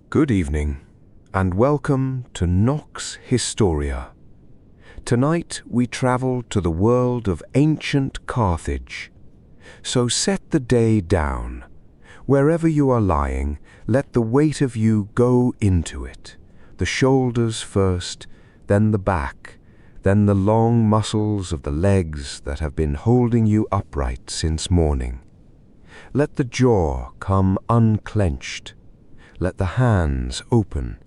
Good evening, and welcome to Nox Historia. Tonight we travel to the world of ancient Carthage. So set the day down. Wherever you are lying, let the weight of you go into it. The shoulders first, then the back, then the long muscles of the legs that have been holding you upright since morning. Let the jaw come unclenched. Let the hands open.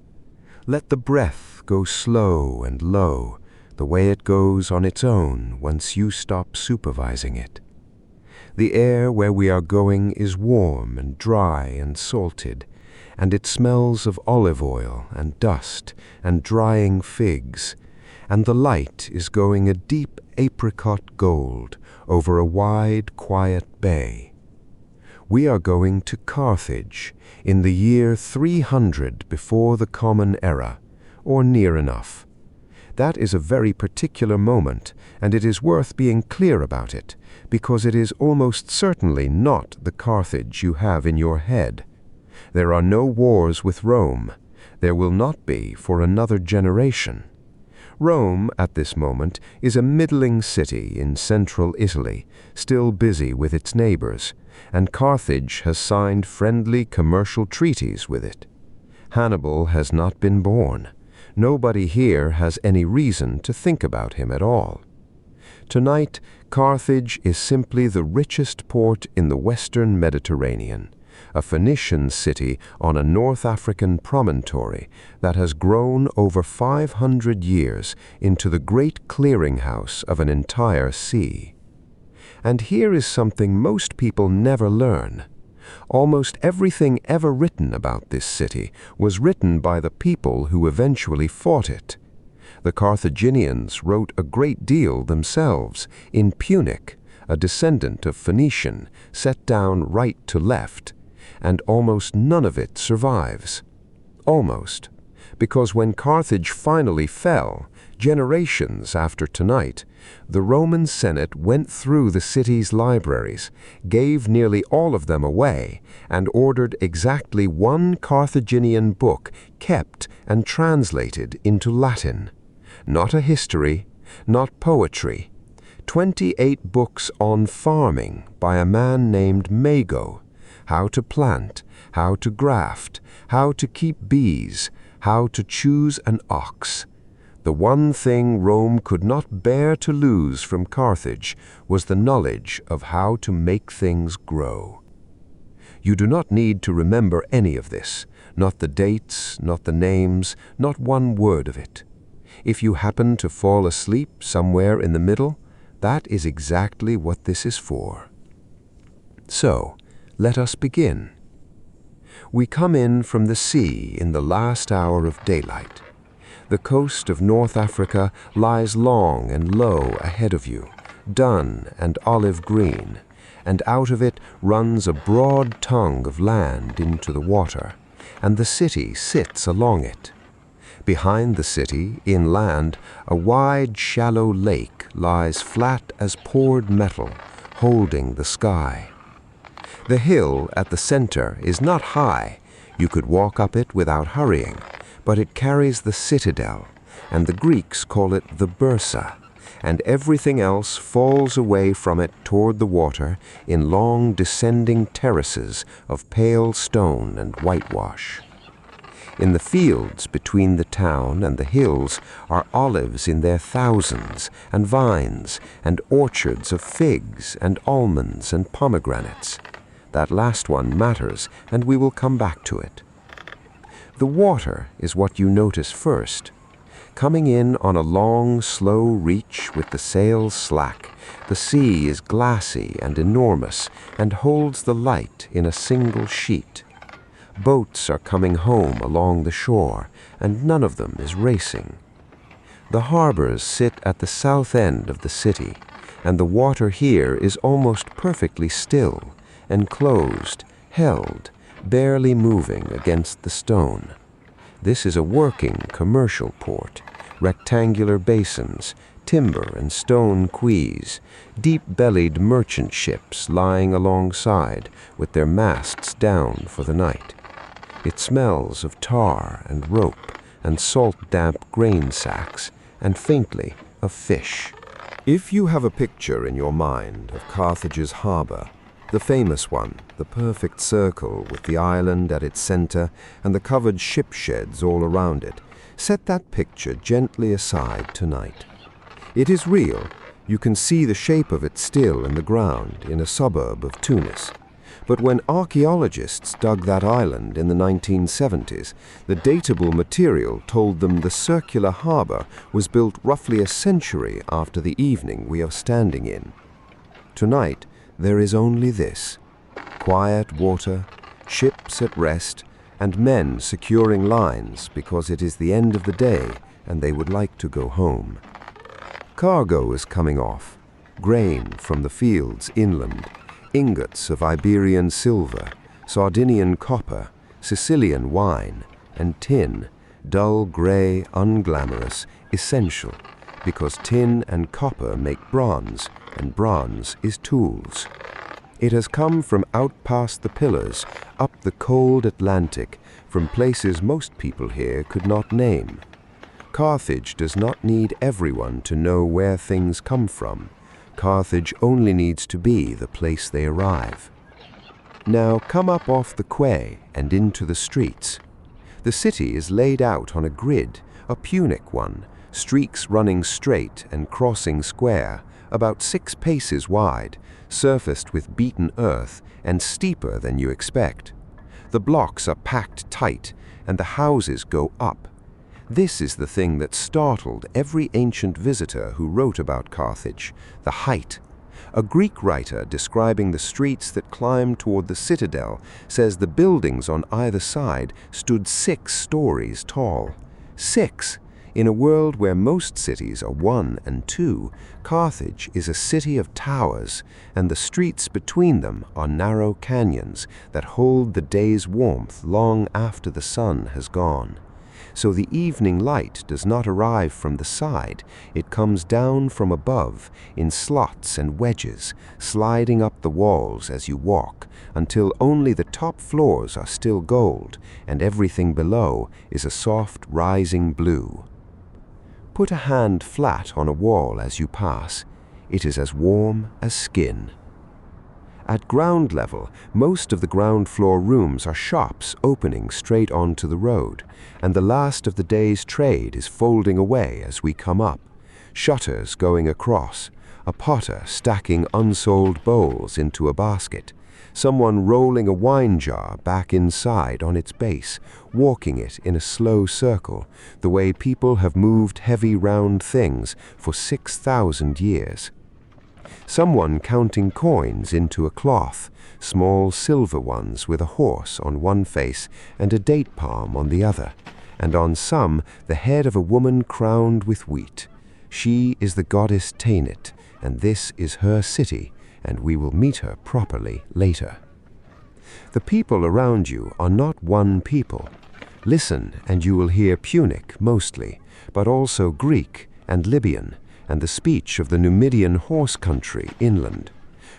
Let the breath go slow and low, the way it goes on its own once you stop supervising it. The air where we are going is warm and dry and salted, and it smells of olive oil and dust and drying figs, and the light is going a deep apricot gold over a wide, quiet bay. We are going to Carthage in the year 300 before the Common Era, or near enough. That is a very particular moment, and it is worth being clear about it, because it is almost certainly not the Carthage you have in your head. There are no wars with Rome. There will not be for another generation. Rome, at this moment, is a middling city in central Italy, still busy with its neighbors, and Carthage has signed friendly commercial treaties with it. Hannibal has not been born. Nobody here has any reason to think about him at all. Tonight, Carthage is simply the richest port in the western Mediterranean, a Phoenician city on a North African promontory that has grown over 500 years into the great clearinghouse of an entire sea. And here is something most people never learn. Almost everything ever written about this city was written by the people who eventually fought it. The Carthaginians wrote a great deal themselves in Punic, a descendant of Phoenician, set down right to left, and almost none of it survives. Almost. Because when Carthage finally fell, generations after tonight, the Roman Senate went through the city's libraries, gave nearly all of them away, and ordered exactly one Carthaginian book kept and translated into Latin. Not a history, not poetry. 28 books on farming by a man named Mago. How to plant, how to graft, how to keep bees, how to choose an ox. The one thing Rome could not bear to lose from Carthage was the knowledge of how to make things grow. You do not need to remember any of this, not the dates, not the names, not one word of it. If you happen to fall asleep somewhere in the middle, that is exactly what this is for. So, let us begin. We come in from the sea in the last hour of daylight. The coast of North Africa lies long and low ahead of you, dun and olive green, and out of it runs a broad tongue of land into the water, and the city sits along it. Behind the city, inland, a wide, shallow lake lies flat as poured metal, holding the sky. The hill at the center is not high. You could walk up it without hurrying, but it carries the citadel, and the Greeks call it the Bursa, and everything else falls away from it toward the water in long descending terraces of pale stone and whitewash. In the fields between the town and the hills are olives in their thousands, and vines, and orchards of figs and almonds and pomegranates. That last one matters, and we will come back to it. The water is what you notice first. Coming in on a long, slow reach with the sails slack, the sea is glassy and enormous and holds the light in a single sheet. Boats are coming home along the shore, and none of them is racing. The harbors sit at the south end of the city, and the water here is almost perfectly still, enclosed, held, barely moving against the stone. This is a working commercial port, rectangular basins, timber and stone quays, deep-bellied merchant ships lying alongside with their masts down for the night. It smells of tar and rope and salt-damp grain sacks, and faintly of fish. If you have a picture in your mind of Carthage's harbour, the famous one, the perfect circle with the island at its center and the covered ship sheds all around it, set that picture gently aside tonight. It is real. You can see the shape of it still in the ground in a suburb of Tunis. But when archaeologists dug that island in the 1970s, the datable material told them the circular harbour was built roughly a century after the evening we are standing in. Tonight, there is only this: quiet water, ships at rest, and men securing lines because it is the end of the day and they would like to go home. Cargo is coming off, grain from the fields inland, ingots of Iberian silver, Sardinian copper, Sicilian wine, and tin, dull grey, unglamorous, essential, because tin and copper make bronze, and bronze is tools. It has come from out past the pillars, up the cold Atlantic, from places most people here could not name. Carthage does not need everyone to know where things come from. Carthage only needs to be the place they arrive. Now come up off the quay and into the streets. The city is laid out on a grid, a Punic one, streaks running straight and crossing square, about 6 paces wide, surfaced with beaten earth and steeper than you expect. The blocks are packed tight and the houses go up. This is the thing that startled every ancient visitor who wrote about Carthage, the height. A Greek writer describing the streets that climb toward the citadel says the buildings on either side stood 6 stories tall. 6! In a world where most cities are 1 and 2, Carthage is a city of towers, and the streets between them are narrow canyons that hold the day's warmth long after the sun has gone. So the evening light does not arrive from the side, it comes down from above in slots and wedges, sliding up the walls as you walk, until only the top floors are still gold, and everything below is a soft rising blue. Put a hand flat on a wall as you pass. It is as warm as skin. At ground level, most of the ground floor rooms are shops opening straight onto the road, and the last of the day's trade is folding away as we come up. Shutters going across, a potter stacking unsold bowls into a basket, someone rolling a wine jar back inside on its base, walking it in a slow circle, the way people have moved heavy round things for 6,000 years. Someone counting coins into a cloth, small silver ones with a horse on one face and a date palm on the other, and on some the head of a woman crowned with wheat. She is the goddess Tanit, and this is her city, and we will meet her properly later. The people around you are not one people. Listen, and you will hear Punic mostly, but also Greek and Libyan, and the speech of the Numidian horse country inland.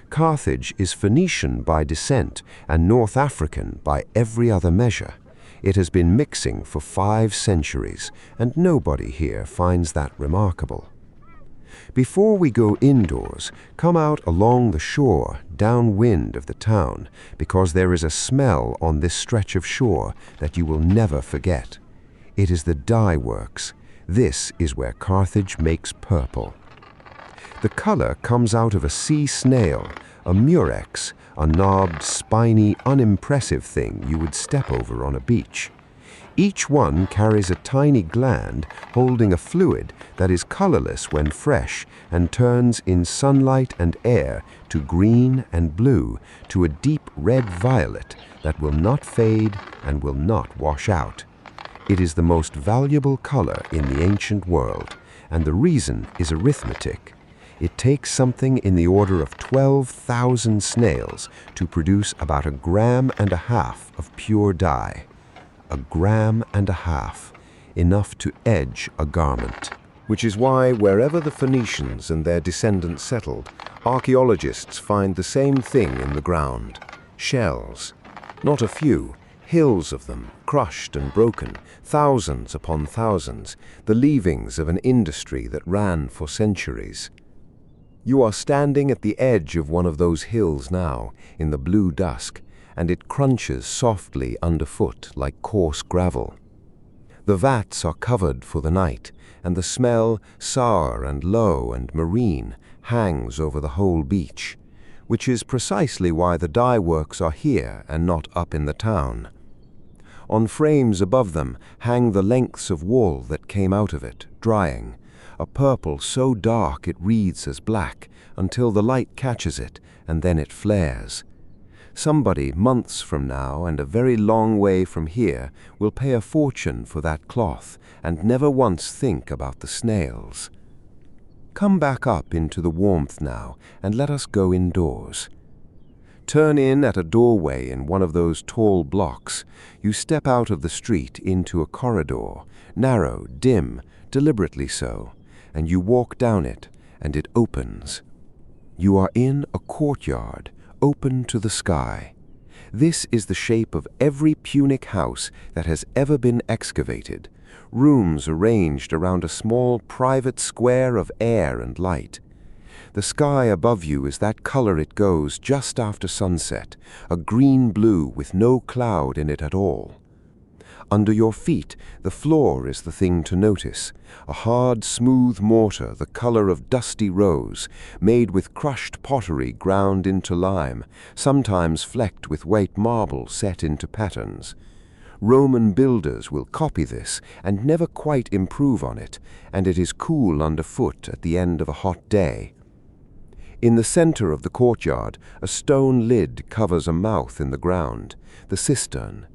Carthage is Phoenician by descent and North African by every other measure. It has been mixing for 5 centuries, and nobody here finds that remarkable. Before we go indoors, come out along the shore, downwind of the town, because there is a smell on this stretch of shore that you will never forget. It is the dyeworks. This is where Carthage makes purple. The color comes out of a sea snail, a murex, a knobbed, spiny, unimpressive thing you would step over on a beach. Each one carries a tiny gland holding a fluid that is colorless when fresh and turns in sunlight and air to green and blue to a deep red violet that will not fade and will not wash out. It is the most valuable color in the ancient world, and the reason is arithmetic. It takes something in the order of 12,000 snails to produce about 1.5 grams of pure dye. 1.5 grams, enough to edge a garment. Which is why wherever the Phoenicians and their descendants settled, archaeologists find the same thing in the ground: shells. Not a few, hills of them, crushed and broken, thousands upon thousands, the leavings of an industry that ran for centuries. You are standing at the edge of one of those hills now, in the blue dusk, and it crunches softly underfoot like coarse gravel. The vats are covered for the night, and the smell, sour and low and marine, hangs over the whole beach, which is precisely why the dyeworks are here and not up in the town. On frames above them hang the lengths of wool that came out of it, drying, a purple so dark it reads as black until the light catches it, and then it flares. Somebody, months from now and a very long way from here, will pay a fortune for that cloth and never once think about the snails. Come back up into the warmth now and let us go indoors. Turn in at a doorway in one of those tall blocks. You step out of the street into a corridor, narrow, dim, deliberately so, and you walk down it, and it opens. You are in a courtyard, open to the sky. This is the shape of every Punic house that has ever been excavated, rooms arranged around a small private square of air and light. The sky above you is that color it goes just after sunset, a green-blue with no cloud in it at all. Under your feet, the floor is the thing to notice, a hard, smooth mortar the color of dusty rose, made with crushed pottery ground into lime, sometimes flecked with white marble set into patterns. Roman builders will copy this and never quite improve on it, and it is cool underfoot at the end of a hot day. In the center of the courtyard, a stone lid covers a mouth in the ground, the cistern.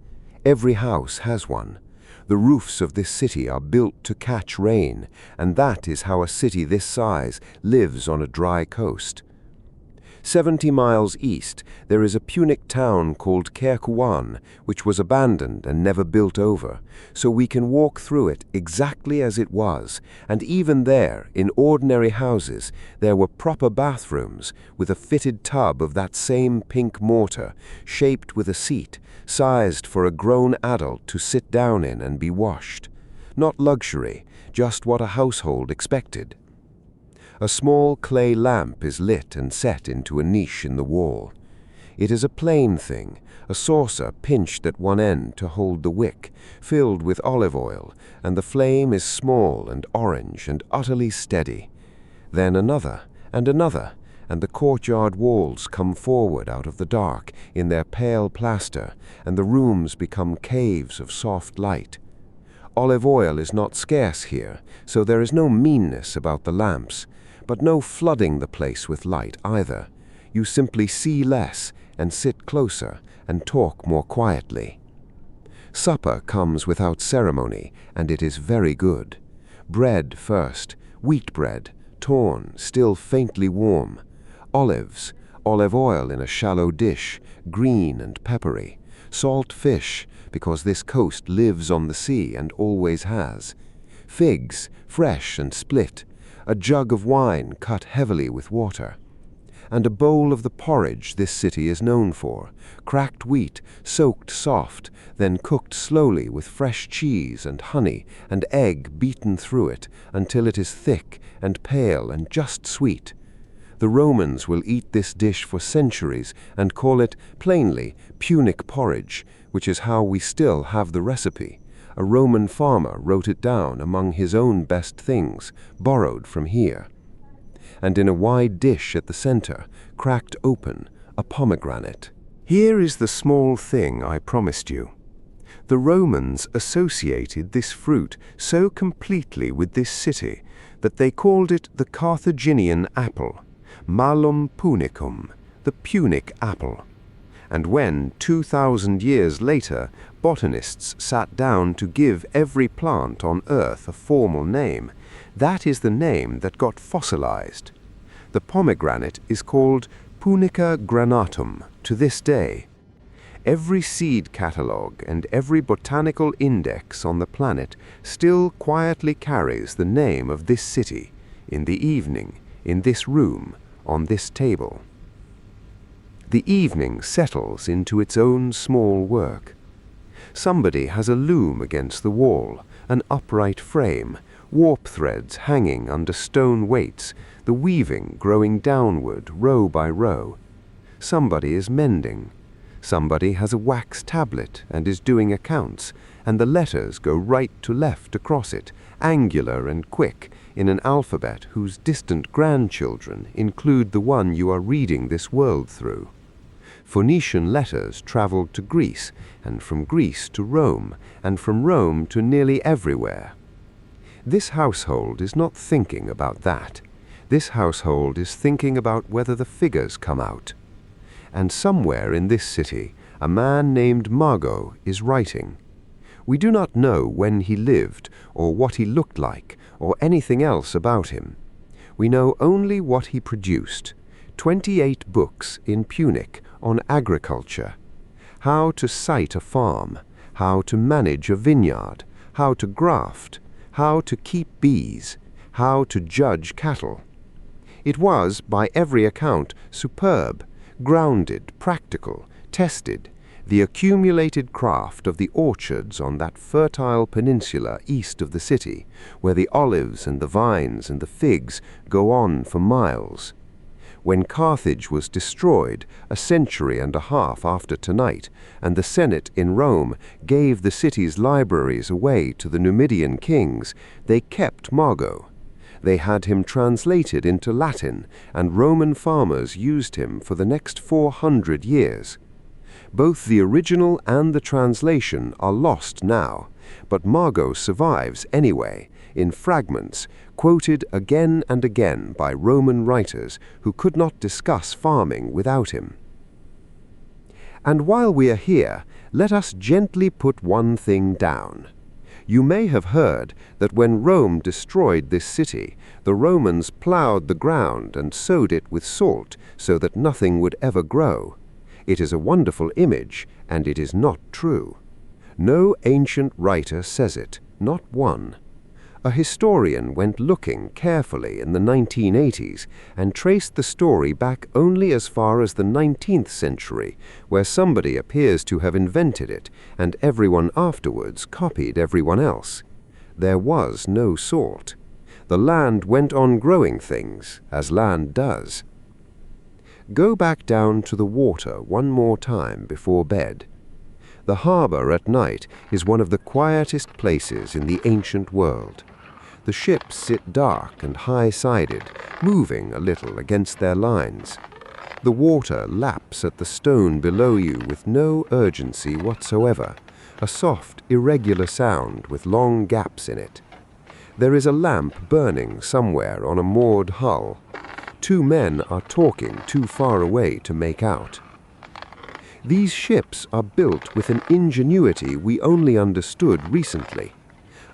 Every house has one. The roofs of this city are built to catch rain, and that is how a city this size lives on a dry coast. 70 miles east, there is a Punic town called Carthage, which was abandoned and never built over, so we can walk through it exactly as it was, and even there, in ordinary houses, there were proper bathrooms with a fitted tub of that same pink mortar, shaped with a seat, sized for a grown adult to sit down in and be washed. Not luxury, just what a household expected. A small clay lamp is lit and set into a niche in the wall. It is a plain thing, a saucer pinched at one end to hold the wick, filled with olive oil, and the flame is small and orange and utterly steady. Then another, and the courtyard walls come forward out of the dark in their pale plaster, and the rooms become caves of soft light. Olive oil is not scarce here, so there is no meanness about the lamps, but no flooding the place with light either. You simply see less and sit closer and talk more quietly. Supper comes without ceremony, and it is very good. Bread first, wheat bread, torn, still faintly warm. Olives, olive oil in a shallow dish, green and peppery. Salt fish, because this coast lives on the sea and always has. Figs, fresh and split. A jug of wine cut heavily with water, and a bowl of the porridge this city is known for, cracked wheat soaked soft, then cooked slowly with fresh cheese and honey and egg beaten through it until it is thick and pale and just sweet. The Romans will eat this dish for centuries and call it, plainly, Punic porridge, which is how we still have the recipe. A Roman farmer wrote it down among his own best things, borrowed from here. And in a wide dish at the center, cracked open, a pomegranate. Here is the small thing I promised you. The Romans associated this fruit so completely with this city that they called it the Carthaginian apple, malum punicum, the Punic apple. And when, 2,000 years later, botanists sat down to give every plant on Earth a formal name, that is the name that got fossilized. The pomegranate is called Punica granatum to this day. Every seed catalogue and every botanical index on the planet still quietly carries the name of this city, in the evening, in this room, on this table. The evening settles into its own small work. Somebody has a loom against the wall, an upright frame, warp threads hanging under stone weights, the weaving growing downward row by row. Somebody is mending. Somebody has a wax tablet and is doing accounts, and the letters go right to left across it, angular and quick, in an alphabet whose distant grandchildren include the one you are reading this world through. Phoenician letters traveled to Greece, and from Greece to Rome, and from Rome to nearly everywhere. This household is not thinking about that. This household is thinking about whether the figures come out. And somewhere in this city, a man named Mago is writing. We do not know when he lived, or what he looked like, or anything else about him. We know only what he produced. 28 books in Punic on agriculture. How to site a farm, how to manage a vineyard, how to graft, how to keep bees, how to judge cattle. It was, by every account, superb, grounded, practical, tested, the accumulated craft of the orchards on that fertile peninsula east of the city, where the olives and the vines and the figs go on for miles. When Carthage was destroyed a century and a half after tonight, and the Senate in Rome gave the city's libraries away to the Numidian kings, they kept Mago. They had him translated into Latin, and Roman farmers used him for the next 400 years. Both the original and the translation are lost now, but Mago survives anyway, in fragments, quoted again and again by Roman writers who could not discuss farming without him. And while we are here, let us gently put one thing down. You may have heard that when Rome destroyed this city, the Romans plowed the ground and sowed it with salt so that nothing would ever grow. It is a wonderful image, and it is not true. No ancient writer says it, not one. A historian went looking carefully in the 1980s and traced the story back only as far as the 19th century, where somebody appears to have invented it, and everyone afterwards copied everyone else. There was no salt. The land went on growing things, as land does. Go back down to the water one more time before bed. The harbour at night is one of the quietest places in the ancient world. The ships sit dark and high-sided, moving a little against their lines. The water laps at the stone below you with no urgency whatsoever, a soft, irregular sound with long gaps in it. There is a lamp burning somewhere on a moored hull. 2 men are talking too far away to make out. These ships are built with an ingenuity we only understood recently.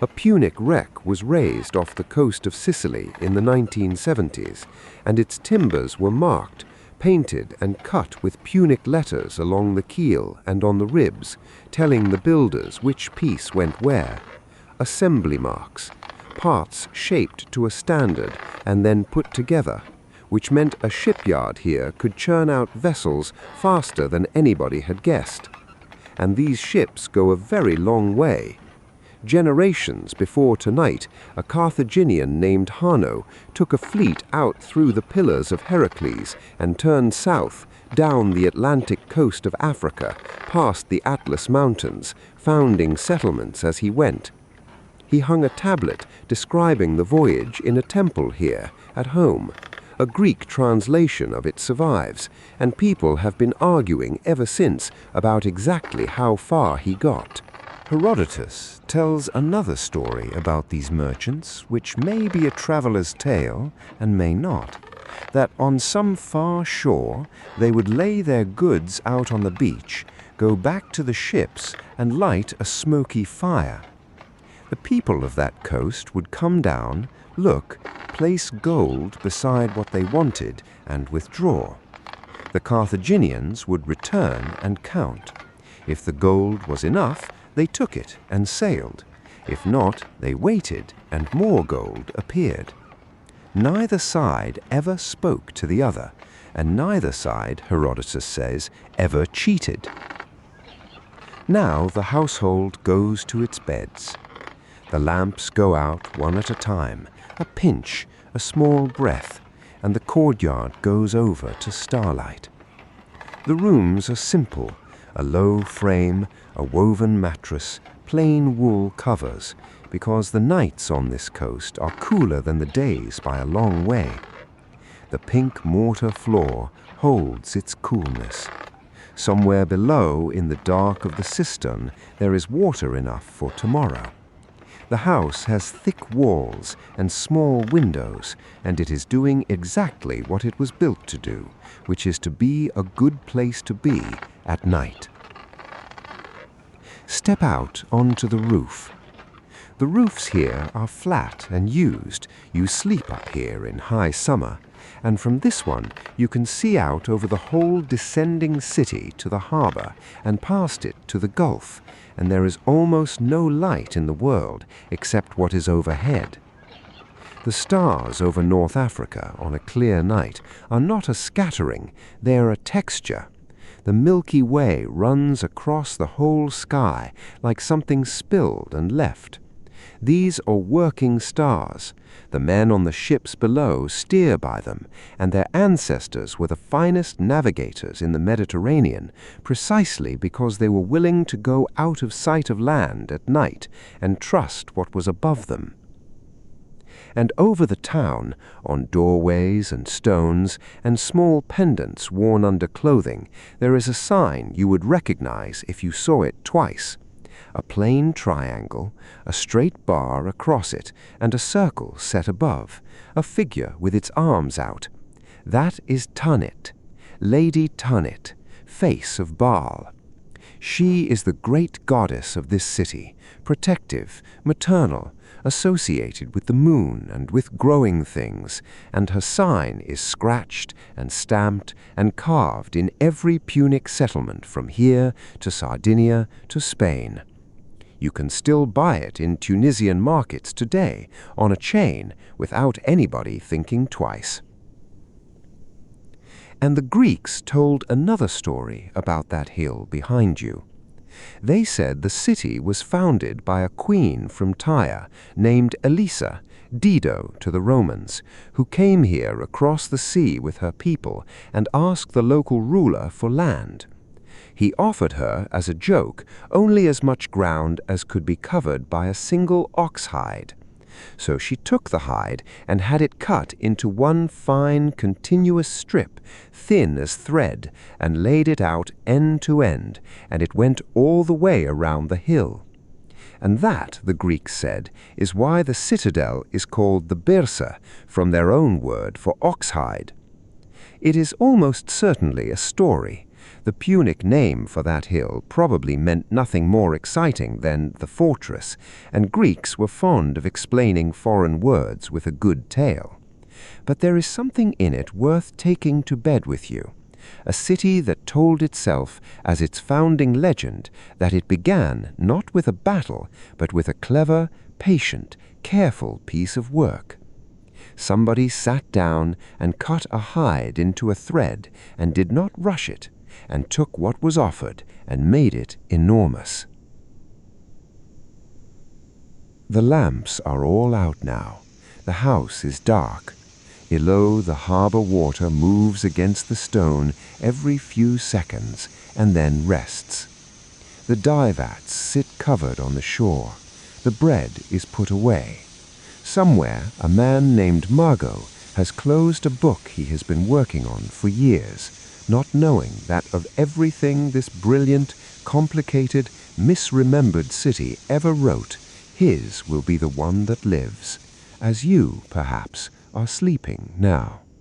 A Punic wreck was raised off the coast of Sicily in the 1970s, and its timbers were marked, painted and cut with Punic letters along the keel and on the ribs, telling the builders which piece went where. Assembly marks, parts shaped to a standard and then put together, which meant a shipyard here could churn out vessels faster than anybody had guessed. And these ships go a very long way. Generations before tonight, a Carthaginian named Hanno took a fleet out through the Pillars of Heracles and turned south, down the Atlantic coast of Africa, past the Atlas Mountains, founding settlements as he went. He hung a tablet describing the voyage in a temple here, at home. A Greek translation of it survives, and people have been arguing ever since about exactly how far he got. Herodotus tells another story about these merchants, which may be a traveller's tale and may not, that on some far shore they would lay their goods out on the beach, go back to the ships and light a smoky fire. The people of that coast would come down, look, place gold beside what they wanted, and withdraw. The Carthaginians would return and count. If the gold was enough, they took it and sailed. If not, they waited, and more gold appeared. Neither side ever spoke to the other, and neither side, Herodotus says, ever cheated. Now the household goes to its beds. The lamps go out one at a time, a pinch, a small breath, and the courtyard goes over to starlight. The rooms are simple, a low frame, a woven mattress, plain wool covers, because the nights on this coast are cooler than the days by a long way. The pink mortar floor holds its coolness. Somewhere below, in the dark of the cistern, there is water enough for tomorrow. The house has thick walls and small windows, and it is doing exactly what it was built to do, which is to be a good place to be at night. Step out onto the roof. The roofs here are flat and used. You sleep up here in high summer, and from this one you can see out over the whole descending city to the harbour and past it to the Gulf, and there is almost no light in the world except what is overhead. The stars over North Africa on a clear night are not a scattering, they are a texture. The Milky Way runs across the whole sky like something spilled and left. These are working stars. The men on the ships below steer by them, and their ancestors were the finest navigators in the Mediterranean, precisely because they were willing to go out of sight of land at night and trust what was above them. And over the town, on doorways and stones and small pendants worn under clothing, there is a sign you would recognize if you saw it twice. A plain triangle, a straight bar across it, and a circle set above, a figure with its arms out. That is Tanit, Lady Tanit, face of Baal. She is the great goddess of this city, protective, maternal, associated with the moon and with growing things, and her sign is scratched and stamped and carved in every Punic settlement from here to Sardinia to Spain. You can still buy it in Tunisian markets today on a chain without anybody thinking twice. And the Greeks told another story about that hill behind you. They said the city was founded by a queen from Tyre named Elisa, Dido to the Romans, who came here across the sea with her people and asked the local ruler for land. He offered her, as a joke, only as much ground as could be covered by a single ox hide. So she took the hide and had it cut into one fine, continuous strip, thin as thread, and laid it out end to end, and it went all the way around the hill. And that, the Greeks said, is why the citadel is called the Byrsa, from their own word for oxhide. It is almost certainly a story. The Punic name for that hill probably meant nothing more exciting than the fortress, and Greeks were fond of explaining foreign words with a good tale. But there is something in it worth taking to bed with you. A city that told itself, as its founding legend, that it began not with a battle, but with a clever, patient, careful piece of work. Somebody sat down and cut a hide into a thread and did not rush it, and took what was offered and made it enormous. The lamps are all out now. The house is dark. Below, the harbour water moves against the stone every few seconds and then rests. The dye vats sit covered on the shore. The bread is put away. Somewhere, a man named Margot has closed a book he has been working on for years, not knowing that of everything this brilliant, complicated, misremembered city ever wrote, his will be the one that lives, as you, perhaps, are sleeping now.